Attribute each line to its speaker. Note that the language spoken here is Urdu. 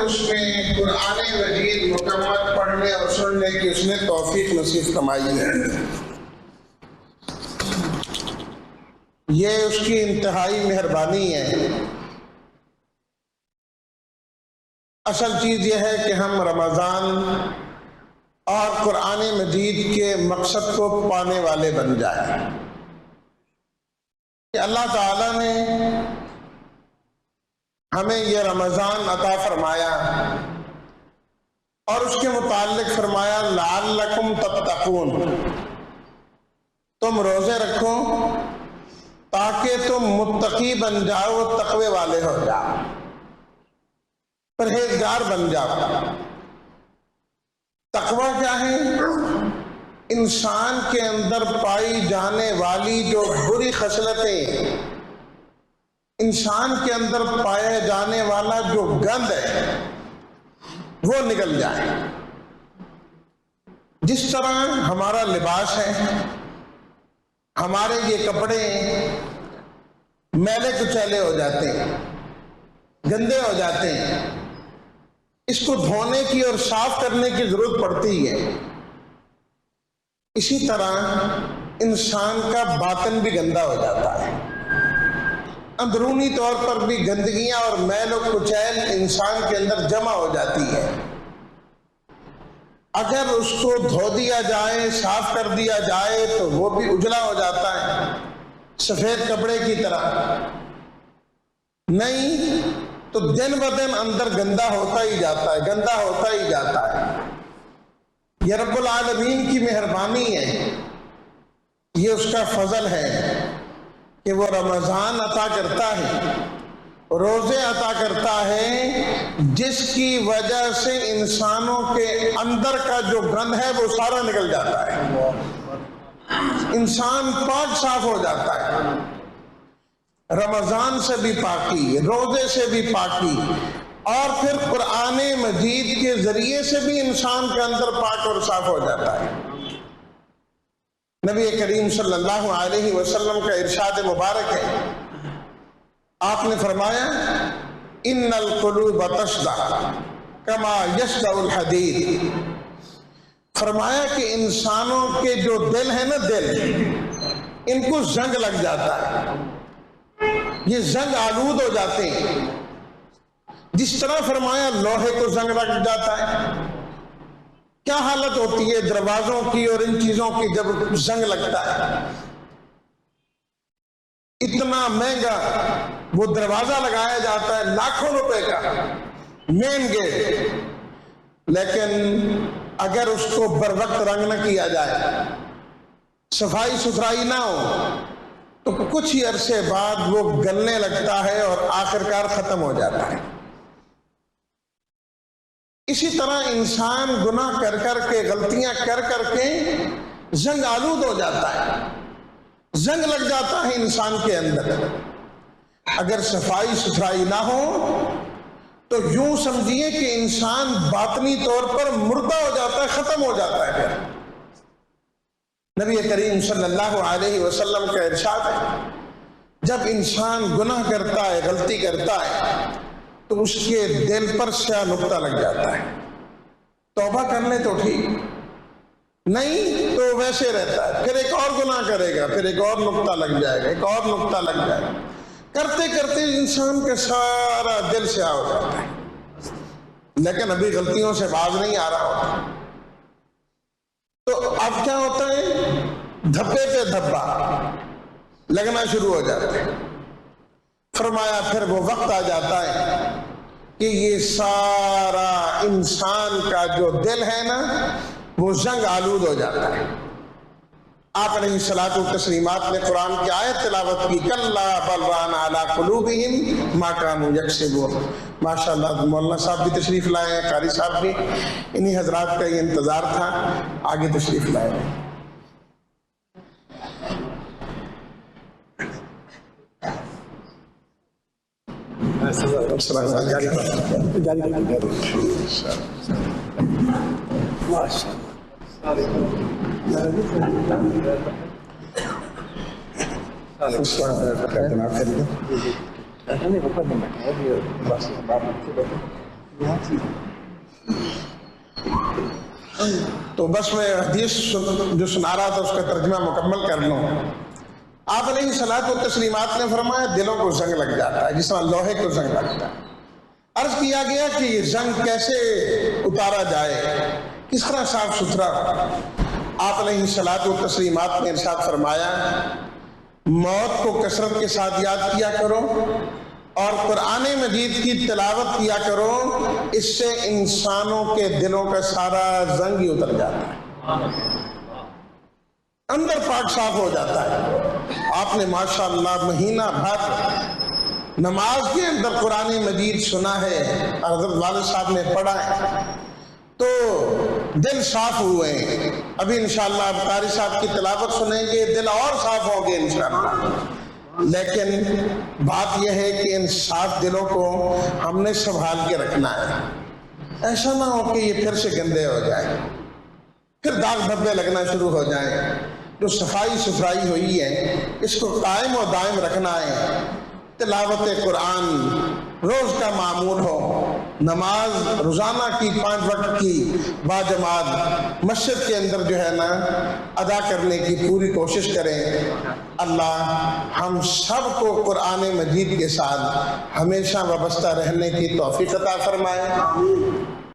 Speaker 1: اس میں قرآن مجید مکمل پڑھنے اور سننے کی اس نے توفیق نصیب فرمائی ہے۔ یہ اس کی انتہائی مہربانی ہے۔ اصل چیز یہ ہے کہ ہم رمضان اور قرآن مجید کے مقصد کو پانے والے بن جائیں کہ اللہ تعالیٰ نے ہمیں یہ رمضان عطا فرمایا اور اس کے متعلق فرمایا لعلکم تتقون، تم روزے رکھو تاکہ تم متقی بن جاؤ، تقوی والے ہو جاؤ، پرہیزگار بن جاؤ۔ تقوی کیا ہے؟ انسان کے اندر پائی جانے والی جو بری خصلتیں، انسان کے اندر پایا جانے والا جو گند ہے وہ نکل جائے۔ جس طرح ہمارا لباس ہے، ہمارے یہ کپڑے میلے کچیلے ہو جاتے ہیں، گندے ہو جاتے ہیں، اس کو دھونے کی اور صاف کرنے کی ضرورت پڑتی ہے۔ اسی طرح انسان کا باطن بھی گندا ہو جاتا ہے، اندرونی طور پر بھی گندگیاں اور میل و کچیل انسان کے اندر جمع ہو جاتی ہے۔ اگر اس کو دھو دیا جائے، صاف کر دیا جائے تو وہ بھی اجلا ہو جاتا ہے، سفید کپڑے کی طرح۔ نہیں تو دن بدن اندر گندا ہوتا ہی جاتا ہے، گندا ہوتا ہی جاتا ہے۔ یہ رب العالمین کی مہربانی ہے، یہ اس کا فضل ہے کہ وہ رمضان عطا کرتا ہے، روزے عطا کرتا ہے، جس کی وجہ سے انسانوں کے اندر کا جو گند ہے وہ سارا نکل جاتا ہے، انسان پاک صاف ہو جاتا ہے۔ رمضان سے بھی پاکی، روزے سے بھی پاکی، اور پھر قرآن مجید کے ذریعے سے بھی انسان کے اندر پاک اور صاف ہو جاتا ہے۔ نبی کریم صلی اللہ علیہ وسلم کا ارشاد مبارک ہے، آپ نے فرمایا ان القلوب تشدع کما یشدع الحدید، فرمایا کہ انسانوں کے جو دل ہے نا، دل ان کو زنگ لگ جاتا ہے، یہ زنگ آلود ہو جاتے ہیں۔ جس طرح فرمایا لوہے کو زنگ لگ جاتا ہے، کیا حالت ہوتی ہے دروازوں کی اور ان چیزوں کی جب زنگ لگتا ہے؟ اتنا مہنگا وہ دروازہ لگایا جاتا ہے، لاکھوں روپے کا مین گیٹ، لیکن اگر اس کو بر وقت رنگ نہ کیا جائے، صفائی ستھرائی نہ ہو، تو کچھ ہی عرصے بعد وہ گلنے لگتا ہے اور آخرکار ختم ہو جاتا ہے۔ اسی طرح انسان گناہ کر کر کے، غلطیاں کر کر کے زنگ آلود ہو جاتا ہے، زنگ لگ جاتا ہے انسان کے اندر۔ اگر صفائی ستھرائی نہ ہو تو یوں سمجھیے کہ انسان باطنی طور پر مردہ ہو جاتا ہے، ختم ہو جاتا ہے۔ پھر نبی کریم صلی اللہ علیہ وسلم کا ارشاد ہے، جب انسان گناہ کرتا ہے، غلطی کرتا ہے، تو اس کے دل پر سیاہ نقطہ لگ جاتا ہے۔ توبہ کر لے تو ٹھیک، نہیں تو ویسے رہتا ہے، پھر ایک اور گناہ کرے گا، پھر ایک اور نقطہ لگ جائے گا، ایک اور نقطہ لگ جائے گا، کرتے کرتے انسان کا سارا دل سیاہ ہو جاتا ہے، لیکن ابھی غلطیوں سے باز نہیں آ رہا ہوتا۔ تو اب کیا ہوتا ہے؟ دھبے پہ دھبا لگنا شروع ہو جاتا ہے۔ فرمایا پھر وہ وقت آ جاتا ہے کہ یہ سارا انسان کا جو دل ہے نا، وہ زنگ آلود ہو جاتا ہے۔ آپ علیہ الصلوۃ والتسلیمات نے قرآن کی آیت تلاوت کی، کلا بل ران علی قلوبہم ما کانوا یکسبون۔ ماشاء اللہ مولانا صاحب بھی تشریف لائے ہیں، قاری صاحب بھی، انہی حضرات کا یہ انتظار تھا، آگے تشریف لائے ہیں۔ السلام تو بس میں حدیث جو سنا رہا تھا اس کا ترجمہ مکمل کر لوں. آپ علیہ الصلوۃ والتسلیمات نے فرمایا دلوں کو زنگ لگ جاتا ہے جس طرح لوہے کو زنگ لگتا ہے. عرض کیا گیا کہ یہ زنگ کیسے اتارا جائے, کس طرح صاف ستھرا. آپ علیہ الصلوۃ والتسلیمات نے ارشاد فرمایا موت کو کثرت کے ساتھ یاد کیا کرو اور قرآن مجید کی تلاوت کیا کرو, اس سے انسانوں کے دلوں کا سارا زنگ ہی اتر جاتا ہے, اندر پاک صاف ہو جاتا ہے. آپ نے ماشاءاللہ مہینہ بھر نماز کے اندر قرآن مجید سنا ہے, حضرت والد صاحب نے پڑھا ہے تو دل صاف ہوئے ہیں. ابھی انشاءاللہ آپ قاری صاحب کی تلاوت سنیں گے, دل اور صاف ہوں گے انشاءاللہ. لیکن بات یہ ہے کہ ان صاف دلوں کو ہم نے سنبھال کے رکھنا ہے. ایسا نہ ہو کہ یہ پھر سے گندے ہو جائیں, پھر داغ دھبے لگنا شروع ہو جائیں. جو صفائی ستھرائی ہوئی ہے اس کو قائم و دائم رکھنا ہے. تلاوت قرآن روز کا معمول ہو, نماز روزانہ کی 5 وقت کی باجماعت مسجد کے اندر جو ہے نا ادا کرنے کی پوری کوشش کریں. اللہ ہم سب کو قرآن مجید کے ساتھ ہمیشہ وابستہ رہنے کی توفیق عطا فرمائے.